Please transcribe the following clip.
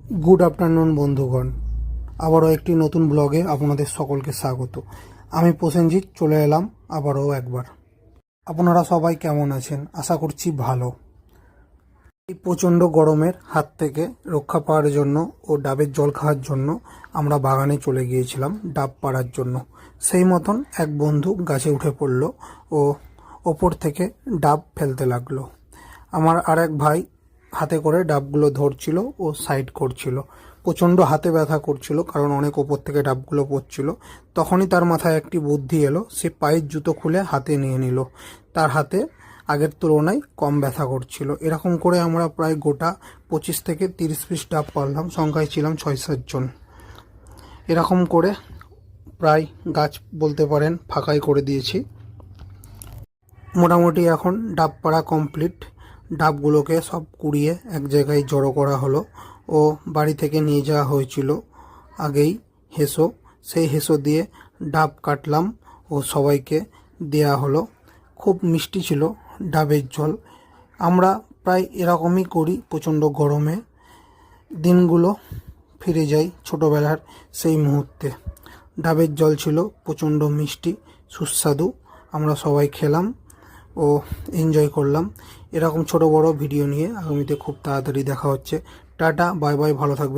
Good afternoon বন্ধুগণ, আবারও একটি নতুন ব্লগে আপনাদের সকলকে স্বাগত। আমি প্রসেনজিৎ চলে এলাম আবারও একবার। আপনারা সবাই কেমন আছেন? আশা করছি ভালো। এই প্রচণ্ড গরমের হাত থেকে রক্ষা পাওয়ার জন্য ও ডাবের জল খাওয়ার জন্য আমরা বাগানে চলে গিয়েছিলাম ডাব পাড়ার জন্য। সেই মতন এক বন্ধু গাছে উঠে পড়ল ও ওপর থেকে ডাব ফেলতে লাগলো। আমার আর এক ভাই হাতে করে ডাবগুলো ধরছিল ও সাইড করছিল। প্রচণ্ড হাতে ব্যথা করছিল, কারণ অনেক ওপর থেকে ডাবগুলো পড়ছিল। তখনই তার মাথায় একটি বুদ্ধি এলো, সে পায়ের জুতো খুলে হাতে নিয়ে নিল। তার হাতে আগের তুলনায় কম ব্যথা করছিল। এরকম করে আমরা প্রায় গোটা 25 থেকে 30 পিস ডাব পারলাম, সংখ্যায় ছিলাম 6-7 জন। এরকম করে প্রায় গাছ বলতে পারেন ফাঁকাই করে দিয়েছি। মোটামুটি এখন ডাব পাড়া কমপ্লিট। ডাবগুলোকে সব কুড়িয়ে এক জায়গায় জড়ো করা হলো ও বাড়ি থেকে নিয়ে যাওয়া হয়েছিল আগেই হেসো। সেই হেসো দিয়ে ডাব কাটলাম ও সবাইকে দেয়া হলো। খুব মিষ্টি ছিল ডাবের জল। আমরা প্রায় এরকমই করি প্রচণ্ড গরমে। দিনগুলো ফিরে যাই ছোটোবেলার সেই মুহূর্তে। ডাবের জল ছিল প্রচণ্ড মিষ্টি সুস্বাদু। আমরা সবাই খেলাম ও এনজয় করলাম। এরকম ছোট বড় ভিডিও নিয়ে আগামীতে খুব তাড়াতাড়ি দেখা হচ্ছে। টাটা, বাই বাই, ভালো থাকবে।